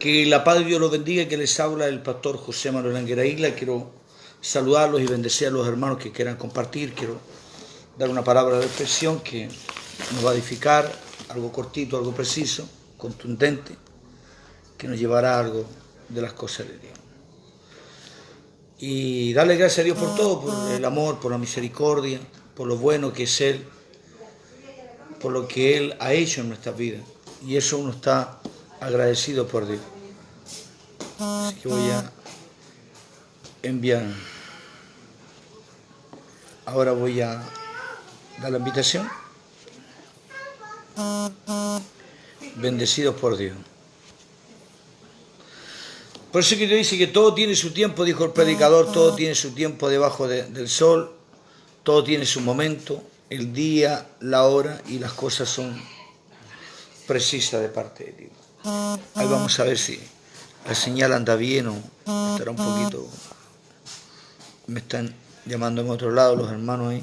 Que la paz de Dios los bendiga, que les habla el pastor José Manuel Anguera Isla. Quiero saludarlos y bendecir a los hermanos que quieran compartir. Quiero dar una palabra de reflexión que nos va a edificar, algo cortito, algo preciso, contundente, que nos llevará a algo de las cosas de Dios. Y darle gracias a Dios por todo, por el amor, por la misericordia, por lo bueno que es Él, por lo que Él ha hecho en nuestras vidas. Y eso uno está agradecido por Dios. Así que voy a enviar. Ahora voy a dar la invitación. Bendecidos por Dios. Por eso que Dios dice que todo tiene su tiempo, dijo el predicador, todo tiene su tiempo debajo del sol, todo tiene su momento, el día, la hora y las cosas son precisas de parte de Dios. Ahí vamos a ver si la señal anda bien o estará un poquito. Me están llamando en otro lado los hermanos ahí.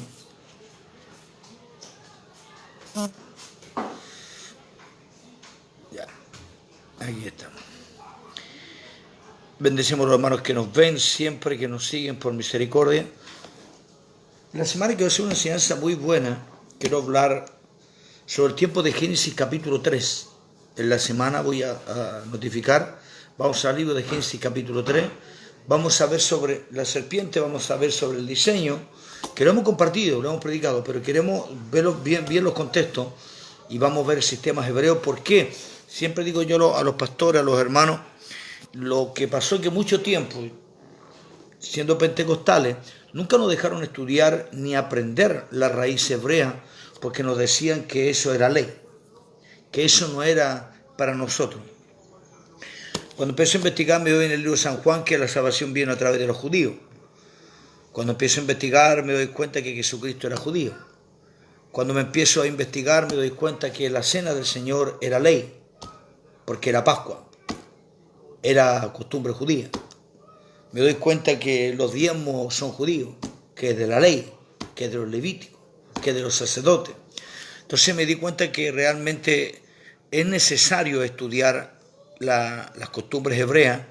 Ya, aquí estamos. Bendecimos a los hermanos que nos ven siempre, que nos siguen por misericordia. La semana quiero hacer una enseñanza muy buena. Quiero hablar sobre el tiempo de Génesis capítulo 3. En la semana voy a notificar. Vamos al libro de Génesis capítulo 3. Vamos a ver sobre la serpiente, vamos a ver sobre el diseño, que lo hemos compartido, lo hemos predicado, pero queremos ver bien los contextos y vamos a ver el sistema hebreo. ¿Por qué? Siempre digo yo a los pastores, a los hermanos, lo que pasó es que mucho tiempo, siendo pentecostales, nunca nos dejaron estudiar ni aprender la raíz hebrea, porque nos decían que eso era ley, que eso no era para nosotros. Cuando empiezo a investigar me doy en el libro de San Juan que la salvación vino a través de los judíos. Cuando empiezo a investigar me doy cuenta que Jesucristo era judío. Cuando me empiezo a investigar me doy cuenta que la cena del Señor era ley, porque era Pascua. Era costumbre judía. Me doy cuenta que los diezmos son judíos, que es de la ley, que es de los levíticos, que es de los sacerdotes. Entonces me di cuenta que realmente es necesario estudiar las costumbres hebreas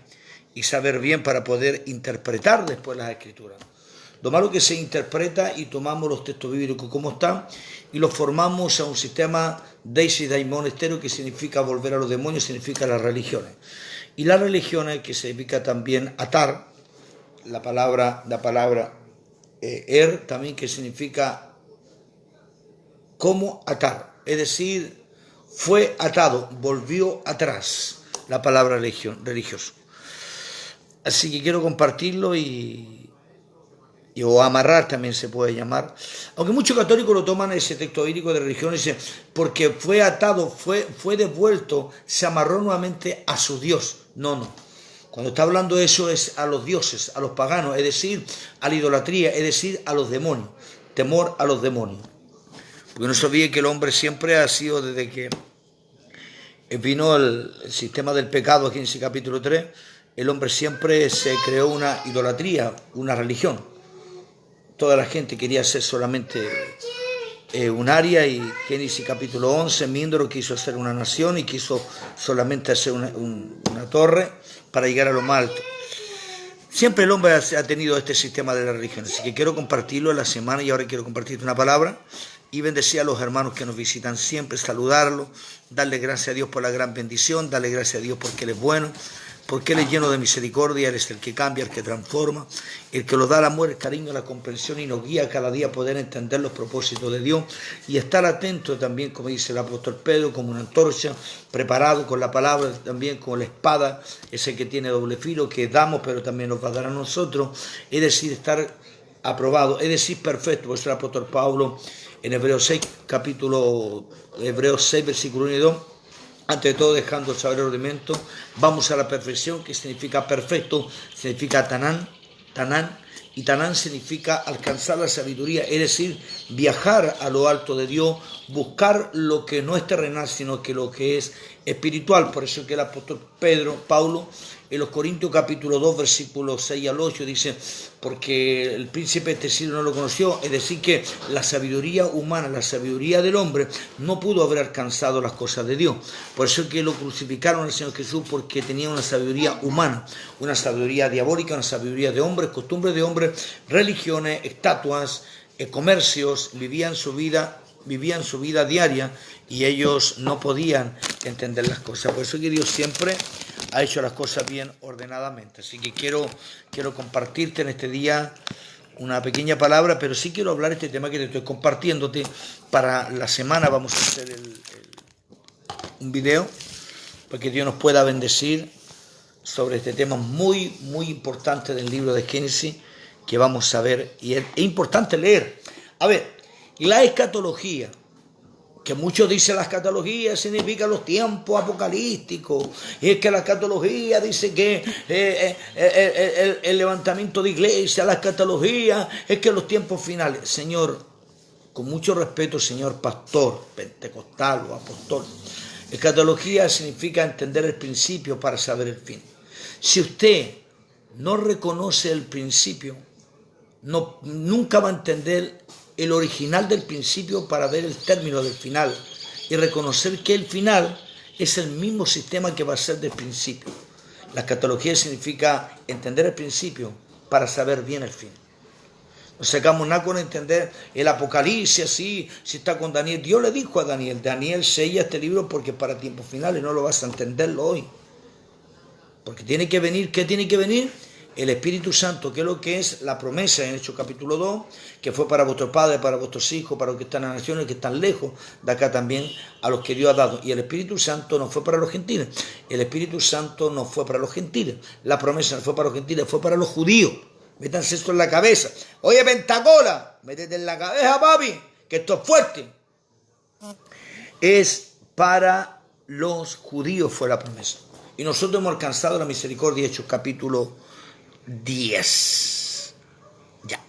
y saber bien para poder interpretar después las escrituras. Lo malo que se interpreta y tomamos los textos bíblicos como están y los formamos a un sistema deisi daimon estero, que significa volver a los demonios, significa las religiones. Y las religiones, que significa también atar, la palabra también, que significa cómo atar, es decir, fue atado, volvió atrás, la palabra religioso. Así que quiero compartirlo o amarrar también se puede llamar, aunque muchos católicos lo toman ese texto bíblico de religión y dicen, porque fue atado, fue devuelto, se amarró nuevamente a su Dios. No. Cuando está hablando de eso es a los dioses, a los paganos, es decir, a la idolatría, es decir, a los demonios, temor a los demonios. Porque no se olvide que el hombre siempre ha sido, desde que vino el sistema del pecado aquí en ese capítulo 3, el hombre siempre se creó una idolatría, una religión. Toda la gente quería ser solamente un área, y Génesis capítulo 11, Mindro quiso hacer una nación y quiso solamente hacer una torre para llegar a lo más alto. Siempre el hombre ha tenido este sistema de la religión, así que quiero compartirlo en la semana y ahora quiero compartirte una palabra y bendecir a los hermanos que nos visitan siempre, saludarlos, darle gracias a Dios por la gran bendición, darle gracias a Dios porque Él es bueno, porque Él es lleno de misericordia, Él es el que cambia, el que transforma, el que nos da el amor, el cariño, la comprensión y nos guía cada día a poder entender los propósitos de Dios y estar atento también, como dice el apóstol Pedro, como una antorcha, preparado con la palabra, también con la espada, ese que tiene doble filo, que damos pero también nos va a dar a nosotros, es decir, estar aprobado, es decir, perfecto. Por eso el apóstol Pablo en Hebreos 6, versículo 1 y 2, ante todo, dejando saber el rudimento, vamos a la perfección, que significa perfecto, significa tanán, Y Tanán significa alcanzar la sabiduría, es decir, viajar a lo alto de Dios, buscar lo que no es terrenal, sino que lo que es espiritual. Por eso que el apóstol Paulo, en los Corintios capítulo 2, versículos 6 al 8, dice, porque el príncipe de este siglo no lo conoció, es decir, que la sabiduría humana, la sabiduría del hombre, no pudo haber alcanzado las cosas de Dios. Por eso es que lo crucificaron al Señor Jesús, porque tenía una sabiduría humana, una sabiduría diabólica, una sabiduría de hombres, costumbres de hombres, religiones, estatuas, comercios, vivían su vida diaria y ellos no podían entender las cosas. Por eso que Dios siempre ha hecho las cosas bien ordenadamente. Así que quiero compartirte en este día una pequeña palabra, pero sí quiero hablar de este tema que te estoy compartiéndote. Para la semana vamos a hacer un video para que Dios nos pueda bendecir sobre este tema muy, muy importante del libro de Génesis que vamos a ver. Y es importante leer. A ver, la escatología, que muchos dicen la escatología significa los tiempos apocalípticos, y es que la escatología dice que el levantamiento de iglesia, la escatología es que los tiempos finales. Señor, con mucho respeto, señor pastor, pentecostal o apóstol, escatología significa entender el principio para saber el fin. Si usted no reconoce el principio, nunca va a entender el original del principio para ver el término del final y reconocer que el final es el mismo sistema que va a ser del principio. La escatología significa entender el principio para saber bien el fin. No sacamos nada con entender el Apocalipsis así, si está con Daniel. Dios le dijo a Daniel, sella este libro porque para tiempos finales no lo vas a entenderlo hoy. Porque tiene que venir, ¿qué tiene que venir? El Espíritu Santo, que es lo que es la promesa en Hechos capítulo 2, que fue para vuestros padres, para vuestros hijos, para los que están en las naciones, que están lejos de acá también, a los que Dios ha dado. Y el Espíritu Santo no fue para los gentiles. El Espíritu Santo no fue para los gentiles. La promesa no fue para los gentiles, fue para los judíos. Métanse esto en la cabeza. Oye, Pentacola, métete en la cabeza, papi, que esto es fuerte. Es para los judíos fue la promesa. Y nosotros hemos alcanzado la misericordia, Hechos capítulo 10. Ya.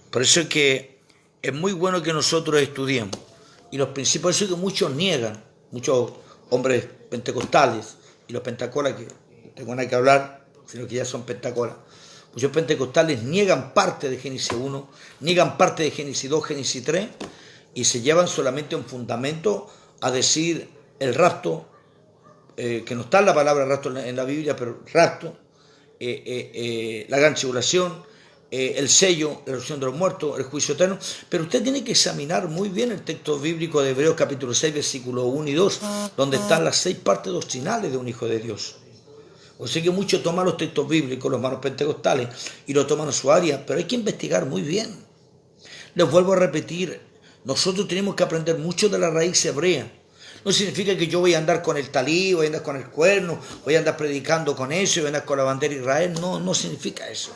Por eso es que es muy bueno que nosotros estudiemos. Y los principios, eso es que muchos niegan, muchos hombres pentecostales, y los pentacolas, que no tengo nada que hablar, sino que ya son pentacolas. Muchos pentecostales niegan parte de Génesis 1, niegan parte de Génesis 2, Génesis 3, y se llevan solamente un fundamento a decir el rapto, que no está la palabra rapto en la Biblia, pero rapto, la gran tribulación, el sello, la resurrección de los muertos, el juicio eterno. Pero usted tiene que examinar muy bien el texto bíblico de Hebreos capítulo 6, versículos 1 y 2, donde están las 6 partes doctrinales de un hijo de Dios. O sea que muchos toman los textos bíblicos, los hermanos pentecostales, y lo toman a su área, pero hay que investigar muy bien. Les vuelvo a repetir, nosotros tenemos que aprender mucho de la raíz hebrea. No significa que yo voy a andar con el talí, voy a andar con el cuerno, voy a andar predicando con eso, voy a andar con la bandera de Israel. No significa eso.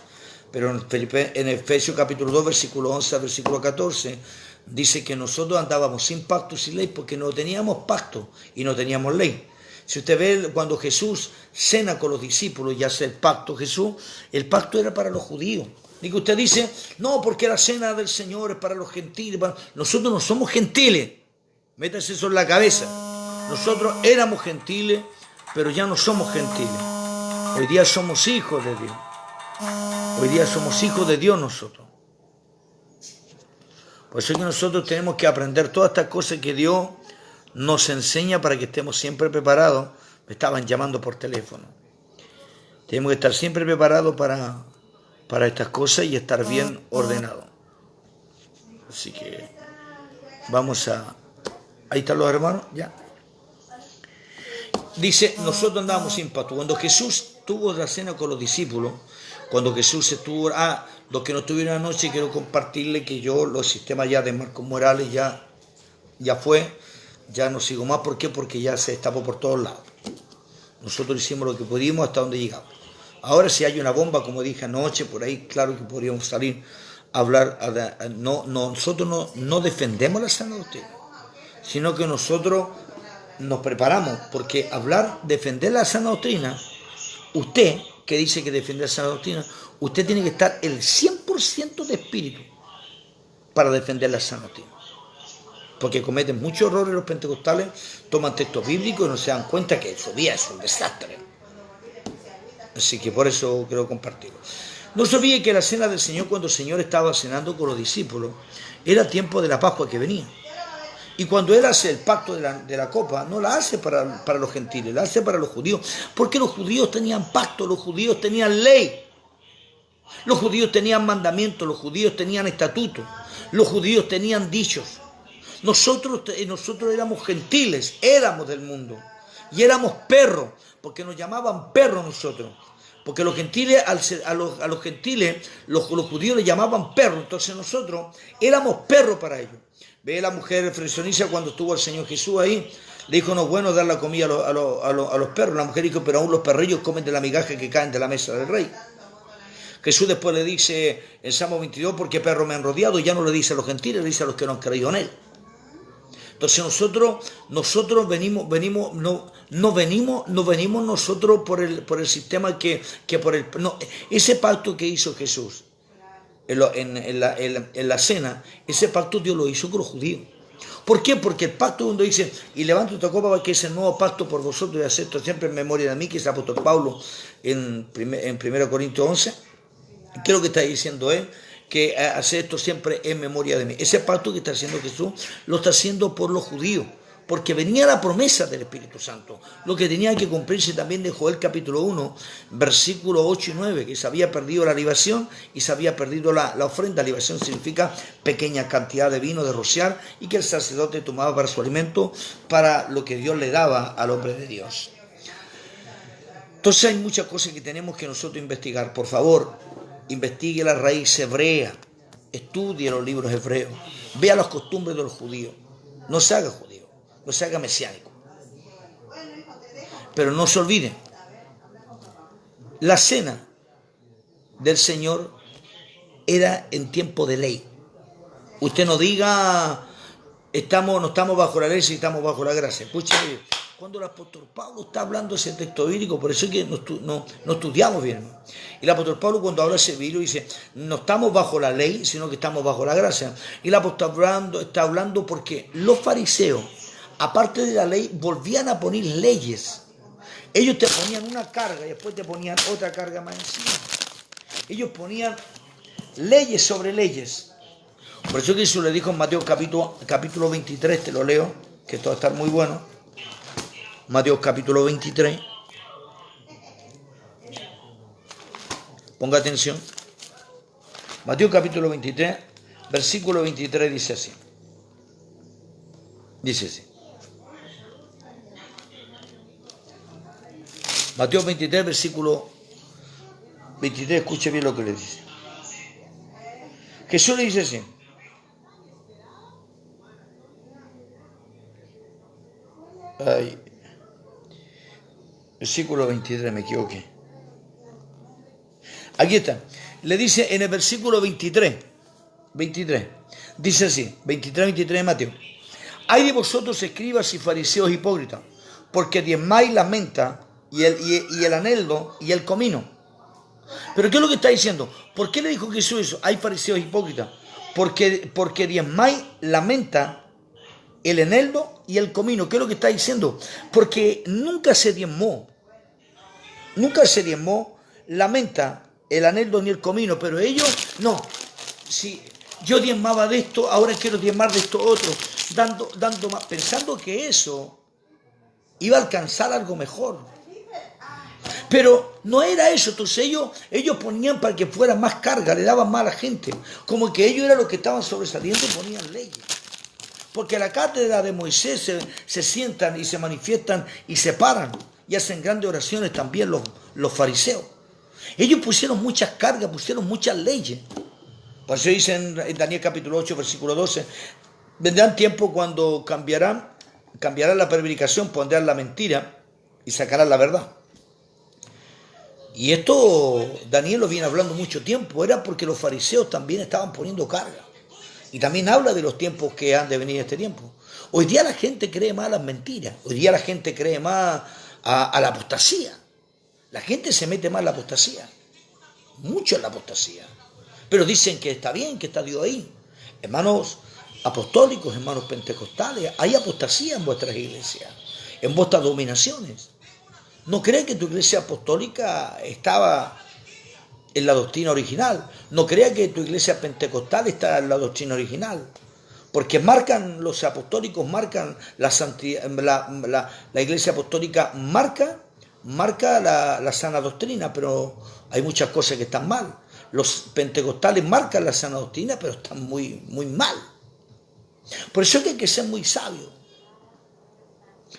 Pero en Efesios capítulo 2, versículo 11 a versículo 14, dice que nosotros andábamos sin pacto y sin ley porque no teníamos pacto y no teníamos ley. Si usted ve cuando Jesús cena con los discípulos y hace el pacto Jesús, el pacto era para los judíos. Y que usted dice, no, porque la cena del Señor es para los gentiles. Nosotros no somos gentiles. Métase eso en la cabeza. Nosotros éramos gentiles, pero ya no somos gentiles. Hoy día somos hijos de Dios. Hoy día somos hijos de Dios nosotros. Por eso es que nosotros tenemos que aprender todas estas cosas que Dios nos enseña para que estemos siempre preparados. Me estaban llamando por teléfono. Tenemos que estar siempre preparados para estas cosas y estar bien ordenados. Así que vamos a... Ahí están los hermanos, ya. Dice, nosotros andábamos sin pacto. Cuando Jesús tuvo la cena con los discípulos, cuando Jesús estuvo... los que no estuvieron anoche, quiero compartirles que yo, los sistemas ya de Marcos Morales, ya fue, ya no sigo más. ¿Por qué? Porque ya se destapó por todos lados. Nosotros hicimos lo que pudimos hasta donde llegamos. Ahora si hay una bomba, como dije anoche, por ahí, claro que podríamos salir a hablar. Nosotros no defendemos la sana doctrina, sino que nosotros nos preparamos, porque defender la sana doctrina, usted que dice que defiende la sana doctrina, usted tiene que estar el 100% de espíritu para defender la sana doctrina. Porque cometen muchos errores los pentecostales, toman textos bíblicos y no se dan cuenta que su vida es un desastre. Así que por eso quiero compartirlo. No se olvide que la cena del Señor, cuando el Señor estaba cenando con los discípulos, era tiempo de la Pascua que venía. Y cuando Él hace el pacto de la copa, no la hace para los gentiles, la hace para los judíos. Porque los judíos tenían pacto, los judíos tenían ley. Los judíos tenían mandamientos, los judíos tenían estatutos, los judíos tenían dichos. Nosotros éramos gentiles, éramos del mundo. Y éramos perros, porque nos llamaban perros nosotros. Porque los gentiles, a los gentiles, los judíos les llamaban perros. Entonces nosotros éramos perros para ellos. Ve la mujer fraccionista cuando estuvo el Señor Jesús ahí, le dijo, no es bueno dar la comida a los perros. La mujer dijo, pero aún los perrillos comen de la migaja que caen de la mesa del rey. Jesús después le dice en Salmo 22, porque perros me han rodeado, y ya no le dice a los gentiles, le dice a los que no han creído en Él. Entonces nosotros venimos nosotros por el sistema ese pacto que hizo Jesús en la cena, ese pacto Dios lo hizo con los judíos. ¿Por qué? Porque el pacto donde dice, y levanto esta copa, que es el nuevo pacto por vosotros, y acepto siempre en memoria de mí, que es el apóstol Pablo en 1 Corintios 11, ¿qué es lo que está diciendo él? Que hace esto siempre en memoria de mí. Ese pacto que está haciendo Jesús lo está haciendo por los judíos, porque venía la promesa del Espíritu Santo, lo que tenía que cumplirse también de Joel capítulo 1, versículos 8 y 9, que se había perdido la libación y se había perdido la ofrenda. Libación significa pequeña cantidad de vino de rociar, y que el sacerdote tomaba para su alimento, para lo que Dios le daba al hombre de Dios. Entonces hay muchas cosas que tenemos que nosotros investigar. Por favor, investigue la raíz hebrea, estudie los libros hebreos, vea las costumbres de los judíos, no se haga judío, no se haga mesiánico. Pero no se olvide, la cena del Señor era en tiempo de ley. Usted no diga, no estamos bajo la ley, si estamos bajo la gracia. Escúcheme, cuando el apóstol Pablo está hablando ese texto bíblico, por eso es que no estudiamos bien, ¿no? Y el apóstol Pablo, cuando habla ese bíblico, dice, no estamos bajo la ley, sino que estamos bajo la gracia. Y el apóstol está hablando porque los fariseos, aparte de la ley, volvían a poner leyes. Ellos te ponían una carga y después te ponían otra carga más encima. Ellos ponían leyes sobre leyes. Por eso que Jesús le dijo en Mateo capítulo 23, te lo leo, que esto va a estar muy bueno. Mateo capítulo 23. Ponga atención. Mateo capítulo 23, versículo 23 dice así. Dice así. Mateo 23, versículo 23, escuche bien lo que le dice. Jesús le dice así. Ay, versículo 23, me equivoqué. Aquí está. Le dice en el versículo 23, dice así, 23 de Mateo. Hay de vosotros, escribas y fariseos hipócritas, porque diezmáis la menta y el aneldo y el comino. Pero ¿qué es lo que está diciendo? ¿Por qué le dijo Jesús eso? Hay fariseos hipócritas. Porque diezmáis la menta, el eneldo y el comino. ¿Qué es lo que está diciendo? Porque nunca se diezmó la menta, el aneldo ni el comino, pero ellos no. Si yo diezmaba de esto, ahora quiero diezmar de esto otro, dando más, pensando que eso iba a alcanzar algo mejor. Pero no era eso. Entonces ellos ponían para que fuera más carga, le daban más a la gente, como que ellos eran los que estaban sobresaliendo y ponían leyes. Porque a la cátedra de Moisés se sientan y se manifiestan y se paran y hacen grandes oraciones también los fariseos. Ellos pusieron muchas cargas, pusieron muchas leyes. Por eso dice en Daniel capítulo 8, versículo 12, vendrán tiempos cuando cambiarán la prevaricación, pondrán la mentira y sacarán la verdad. Y esto Daniel lo viene hablando mucho tiempo, era porque los fariseos también estaban poniendo carga. Y también habla de los tiempos que han de venir este tiempo. Hoy día la gente cree más a las mentiras, hoy día la gente cree más a la apostasía. La gente se mete más en la apostasía, mucho en la apostasía. Pero dicen que está bien, que está Dios ahí. Hermanos apostólicos, hermanos pentecostales, hay apostasía en vuestras iglesias, en vuestras dominaciones. ¿No creen que tu iglesia apostólica estaba en la doctrina original? ¿No crean que tu iglesia pentecostal está en la doctrina original? Porque marcan, los apostólicos marcan la santidad, la iglesia apostólica marca la sana doctrina, pero hay muchas cosas que están mal. Los pentecostales marcan la sana doctrina, pero están muy, muy mal. Por eso es que hay que ser muy sabio.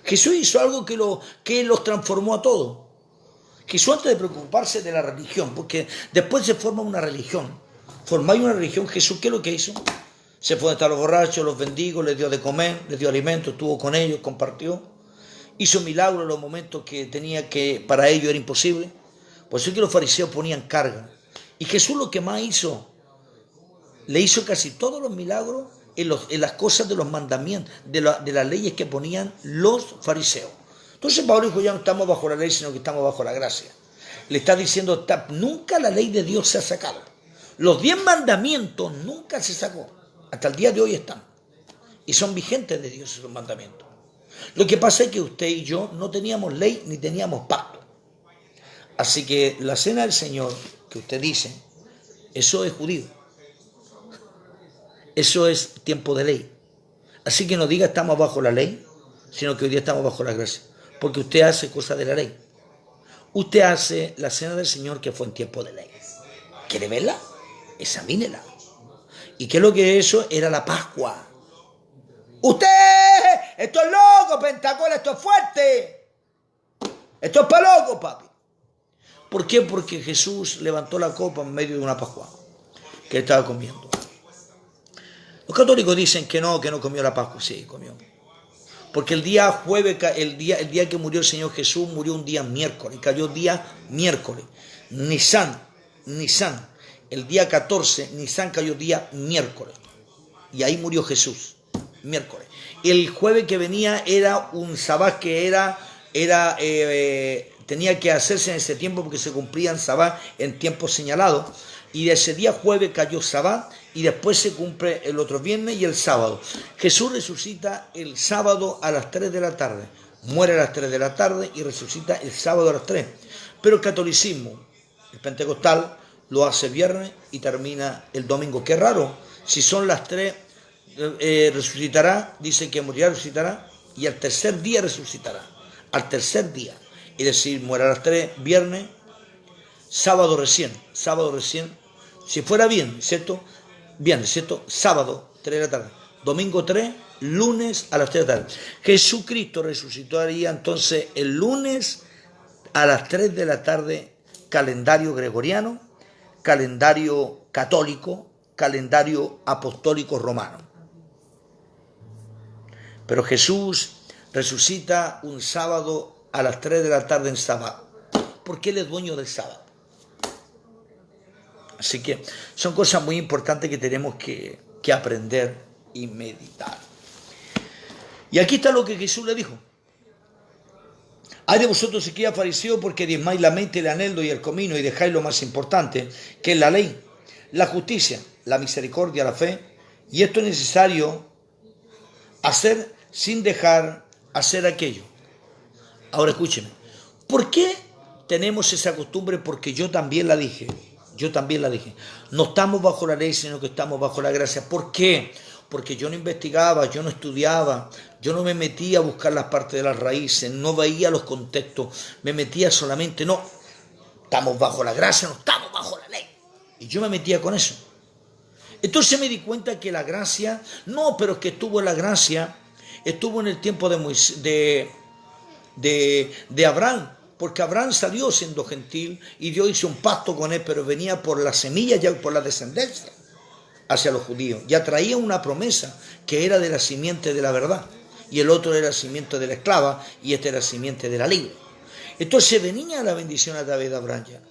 Jesús hizo algo que los transformó a todos. Jesús, antes de preocuparse de la religión, porque después se forma una religión, formáis una religión, Jesús, ¿qué es lo que hizo? Se fue a estar los borrachos, los bendigos, les dio de comer, les dio alimento, estuvo con ellos, compartió. Hizo milagros en los momentos que tenía que, para ellos era imposible. Por eso es que los fariseos ponían carga. Y Jesús lo que más hizo, le hizo casi todos los milagros en las cosas de los mandamientos, de las leyes que ponían los fariseos. Entonces Pablo dijo, ya no estamos bajo la ley, sino que estamos bajo la gracia. Le está diciendo, nunca la ley de Dios se ha sacado. Los 10 mandamientos nunca se sacó. Hasta el día de hoy están. Y son vigentes de Dios esos mandamientos. Lo que pasa es que usted y yo no teníamos ley ni teníamos pacto. Así que la cena del Señor, que usted dice, eso es judío. Eso es tiempo de ley. Así que no diga estamos bajo la ley, sino que hoy día estamos bajo la gracia. Porque usted hace cosas de la ley. Usted hace la cena del Señor que fue en tiempo de ley. ¿Quiere verla? Examínela. ¿Y qué es lo que es eso? Era la Pascua. ¡Usted! ¡Esto es loco, Pentacol! ¡Esto es fuerte! ¡Esto es para loco, papi! ¿Por qué? Porque Jesús levantó la copa en medio de una Pascua que él estaba comiendo. Los católicos dicen que no comió la Pascua. Sí, comió. Porque el día jueves, el día que murió el Señor Jesús, murió un día miércoles. Cayó día miércoles. Nisan. El día 14, Nisan cayó día miércoles. Y ahí murió Jesús. Miércoles. El jueves que venía era un sabbat que tenía que hacerse en ese tiempo porque se cumplían sabbat en tiempo señalado. Y de ese día jueves cayó sabbat y después se cumple el otro viernes y el sábado. Jesús resucita el sábado a las 3 de la tarde. Muere a las 3 de la tarde y resucita el sábado a las 3. Pero el catolicismo, el pentecostal, lo hace viernes y termina el domingo. Qué raro, si son las 3, resucitará, dice que morirá, resucitará, y al tercer día resucitará. Al tercer día. Es decir, muere a las 3, viernes, sábado recién, si fuera bien, ¿cierto? Viernes, ¿cierto? Sábado, 3 de la tarde. Domingo 3, lunes a las 3 de la tarde. Jesucristo resucitaría entonces el lunes a las 3 de la tarde, calendario gregoriano, calendario católico, calendario apostólico romano. Pero Jesús resucita un sábado a las 3 de la tarde en sábado, porque Él es dueño del sábado. Así que son cosas muy importantes que tenemos que aprender y meditar. Y aquí está lo que Jesús le dijo. Hay de vosotros siquiera fariseos porque diezmáis la mente, el anhelo y el comino y dejáis lo más importante, que es la ley, la justicia, la misericordia, la fe. Y esto es necesario hacer sin dejar hacer aquello. Ahora escúcheme. ¿Por qué tenemos esa costumbre? Porque yo también la dije. No estamos bajo la ley, sino que estamos bajo la gracia. ¿Por qué? Porque yo no investigaba, yo no estudiaba, yo no me metía a buscar las partes de las raíces, no veía los contextos, me metía solamente, no, estamos bajo la gracia, no estamos bajo la ley. Y yo me metía con eso. Entonces me di cuenta que la gracia, no, pero es que estuvo en la gracia, estuvo en el tiempo de Abraham. Porque Abraham salió siendo gentil y Dios hizo un pacto con él, pero venía por la semilla, ya por la descendencia hacia los judíos. Ya traía una promesa que era de la simiente de la verdad. Y el otro era la simiente de la esclava y este era la simiente de la libre. Entonces venía la bendición a través de Abraham ya.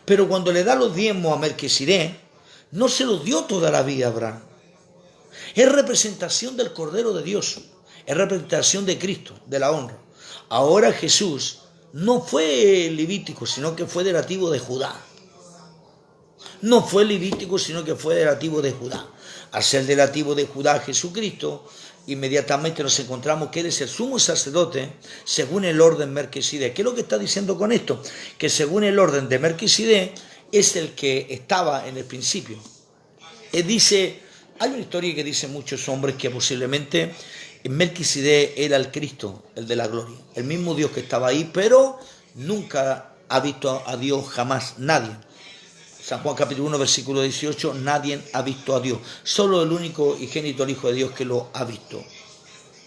Pero cuando le da los diezmos a Melquisedec, no se los dio toda la vida a Abraham. Es representación del Cordero de Dios. Es representación de Cristo, de la honra. Ahora Jesús no fue levítico, sino que fue de la tribu de Judá. No fue levítico, sino que fue de la tribu de Judá. Al ser de la tribu de Judá Jesucristo, inmediatamente nos encontramos que Él es el sumo sacerdote según el orden Melquisedec. ¿Qué es lo que está diciendo con esto? Que según el orden de Melquisedec es el que estaba en el principio. Dice, hay una historia que dicen muchos hombres que posiblemente Melquisedec era el Cristo, el de la gloria, el mismo Dios que estaba ahí, pero nunca ha visto a Dios jamás, nadie. San Juan capítulo 1, versículo 18, nadie ha visto a Dios, solo el único y genito Hijo de Dios que lo ha visto.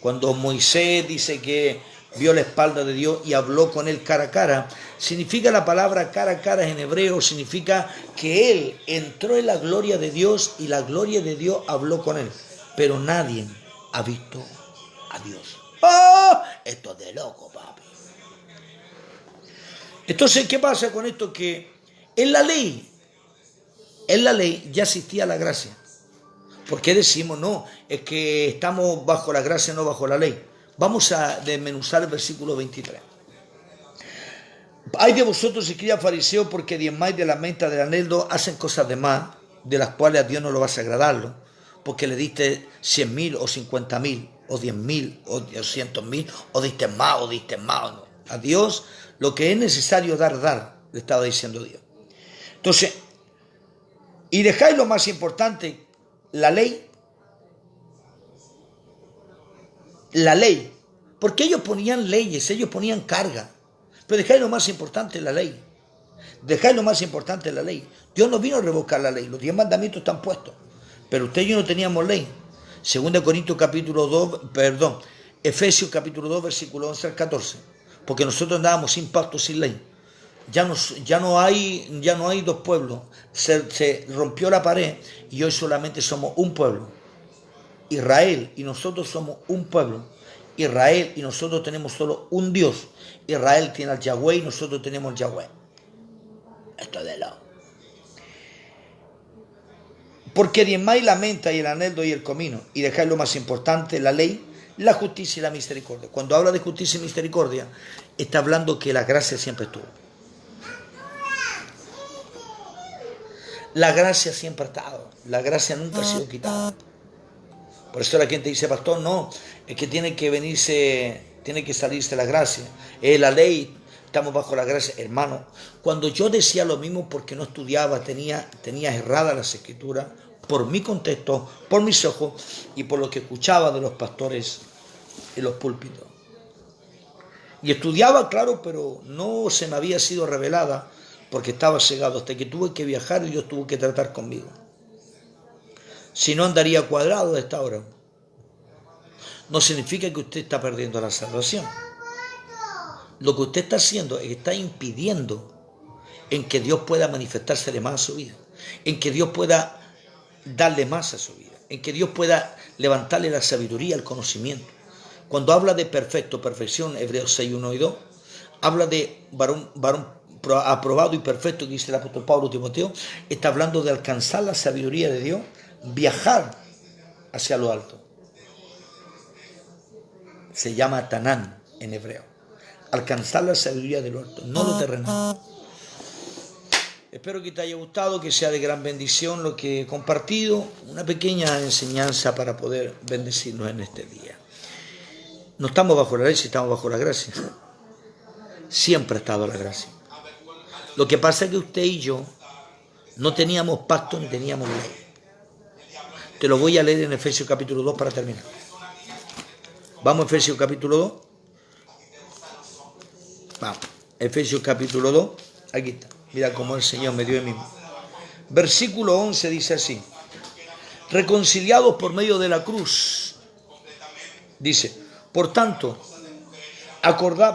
Cuando Moisés dice que vio la espalda de Dios y habló con él cara a cara, significa la palabra cara a cara en hebreo, significa que él entró en la gloria de Dios y la gloria de Dios habló con él, pero nadie ha visto a Dios. ¡Oh! Esto es de loco, papi. Entonces, ¿qué pasa con esto? Que en la ley ya existía la gracia. ¿Por qué decimos no? Es que estamos bajo la gracia, no bajo la ley. Vamos a desmenuzar el versículo 23. Hay de vosotros, escribas fariseos, porque diezmáis de la menta del anhelo, hacen cosas de más, de las cuales a Dios no lo vas a agradarlo, porque le diste 100.000 o 50.000, o 10.000 o 200.000, o diste más o diste más. No. A Dios lo que es necesario dar, le estaba diciendo Dios. Entonces, y dejáis lo más importante, la ley, porque ellos ponían leyes, ellos ponían carga, pero dejáis lo más importante, la ley. Dejáis lo más importante, la ley. Dios no vino a revocar la ley, los 10 mandamientos están puestos, pero usted y yo no teníamos ley. 2 Corintios capítulo 2, Efesios capítulo 2, versículo 11 al 14, porque nosotros andábamos sin pacto, sin ley. Ya no hay dos pueblos, se rompió la pared y hoy solamente somos un pueblo. Israel y nosotros somos un pueblo. Israel y nosotros tenemos solo un Dios. Israel tiene al Yahweh y nosotros tenemos al Yahweh. Esto es de lado. Porque diezmáis la menta y el anhelo y el comino y dejáis lo más importante, la ley, la justicia y la misericordia. Cuando habla de justicia y misericordia, está hablando que la gracia siempre estuvo. La gracia siempre ha estado, la gracia nunca ha sido quitada. Por eso la gente dice, pastor, no, es que tiene que salirse la gracia. Es la ley, estamos bajo la gracia. Hermano, cuando yo decía lo mismo porque no estudiaba, tenía erradas las escrituras, por mi contexto, por mis ojos y por lo que escuchaba de los pastores en los púlpitos. Y estudiaba, claro, pero no se me había sido revelada, porque estaba cegado hasta que tuve que viajar y Dios tuvo que tratar conmigo. Si no, andaría cuadrado a esta hora. No significa que usted está perdiendo la salvación. Lo que usted está haciendo es que está impidiendo en que Dios pueda manifestársele más a su vida, en que Dios pueda darle más a su vida, en que Dios pueda levantarle la sabiduría, el conocimiento. Cuando habla de perfección, Hebreos 6, 1 y 2, habla de varón aprobado y perfecto, que dice el apóstol Pablo Timoteo, está hablando de alcanzar la sabiduría de Dios, viajar hacia lo alto. Se llama Tanán en hebreo. Alcanzar la sabiduría de lo alto, no lo terrenal. Espero que te haya gustado, que sea de gran bendición lo que he compartido, una pequeña enseñanza para poder bendecirnos en este día. No estamos bajo la ley, si estamos bajo la gracia. Siempre ha estado la gracia. Lo que pasa es que usted y yo no teníamos pacto ni teníamos ley. Te lo voy a leer en Efesios capítulo 2 para terminar. Vamos a Efesios capítulo 2. Vamos, Efesios capítulo 2. Aquí está. Mira cómo el Señor me dio en mí. Versículo 11 dice así. Reconciliados por medio de la cruz. Dice, por tanto,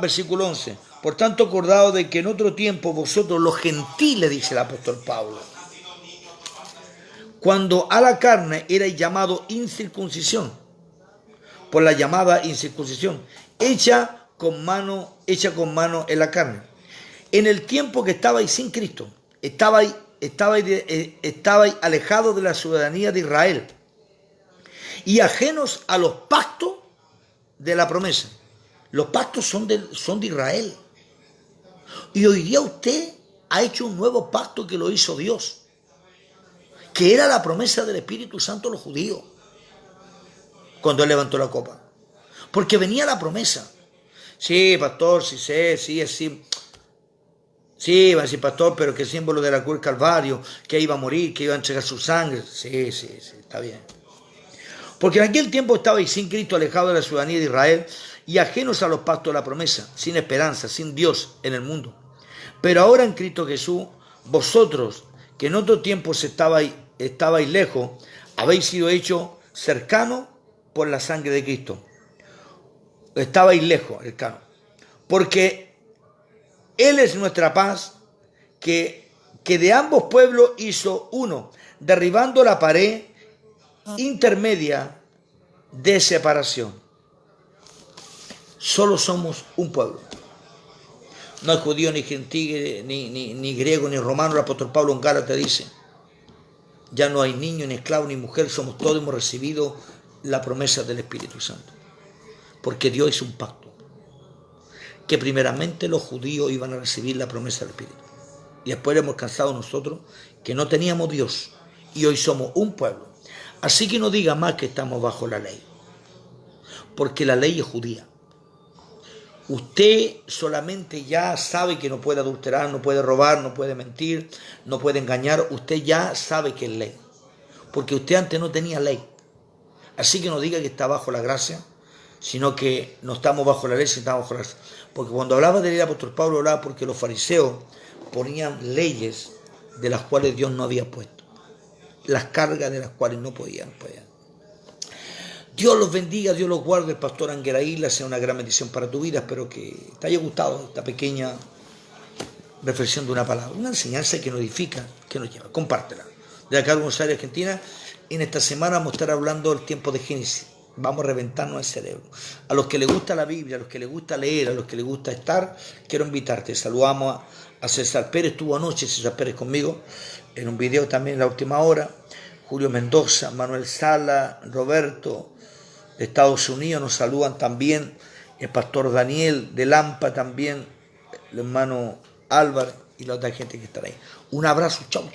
versículo 11. Por tanto, acordado de que en otro tiempo vosotros los gentiles, dice el apóstol Pablo, cuando a la carne erais llamado incircuncisión, por la llamada incircuncisión, hecha con mano en la carne. En el tiempo que estabais sin Cristo, estabais alejados de la ciudadanía de Israel y ajenos a los pactos de la promesa. Los pactos son de Israel. Y hoy día usted ha hecho un nuevo pacto que lo hizo Dios, que era la promesa del Espíritu Santo a los judíos, cuando él levantó la copa. Porque venía la promesa. Sí, pastor, sí sé, sí, es sí. Sí, va a decir, pastor, pero que símbolo de la cruz Calvario, que iba a morir, que iba a entregar su sangre. Sí, está bien. Porque en aquel tiempo estabais sin Cristo, alejados de la ciudadanía de Israel y ajenos a los pactos de la promesa, sin esperanza, sin Dios en el mundo. Pero ahora en Cristo Jesús, vosotros, que en otro tiempo estabais lejos, habéis sido hechos cercanos por la sangre de Cristo. Estabais lejos, cercanos. Porque Él es nuestra paz, que de ambos pueblos hizo uno, derribando la pared intermedia de separación. Solo somos un pueblo. No hay judío, ni gentil, ni griego, ni romano. El apóstol Pablo en Gálatas dice, ya no hay niño, ni esclavo, ni mujer, somos todos, hemos recibido la promesa del Espíritu Santo. Porque Dios hizo un pacto, que primeramente los judíos iban a recibir la promesa del Espíritu. Y después hemos alcanzado nosotros que no teníamos Dios, y hoy somos un pueblo. Así que no diga más que estamos bajo la ley, porque la ley es judía. Usted solamente ya sabe que no puede adulterar, no puede robar, no puede mentir, no puede engañar. Usted ya sabe que es ley, porque usted antes no tenía ley. Así que no diga que está bajo la gracia, sino que no estamos bajo la ley, sino estamos bajo la gracia. Porque cuando hablaba de ley, el apóstol Pablo hablaba porque los fariseos ponían leyes de las cuales Dios no había puesto, las cargas de las cuales no podían. Dios los bendiga, Dios los guarde. El pastor Angueraíla sea una gran bendición para tu vida. Espero que te haya gustado esta pequeña reflexión de una palabra, una enseñanza que nos edifica, que nos lleva. Compártela. De acá de Buenos Aires, Argentina, en esta semana vamos a estar hablando del tiempo de Génesis. Vamos a reventarnos el cerebro. A los que les gusta la Biblia, a los que les gusta leer, a los que les gusta estar, quiero invitarte. Saludamos a César Pérez, estuvo anoche César Pérez conmigo, en un video también en la última hora. Julio Mendoza, Manuel Sala, Roberto de Estados Unidos nos saludan también. El pastor Daniel de Lampa también, el hermano Álvaro y la otra gente que está ahí. Un abrazo, chau.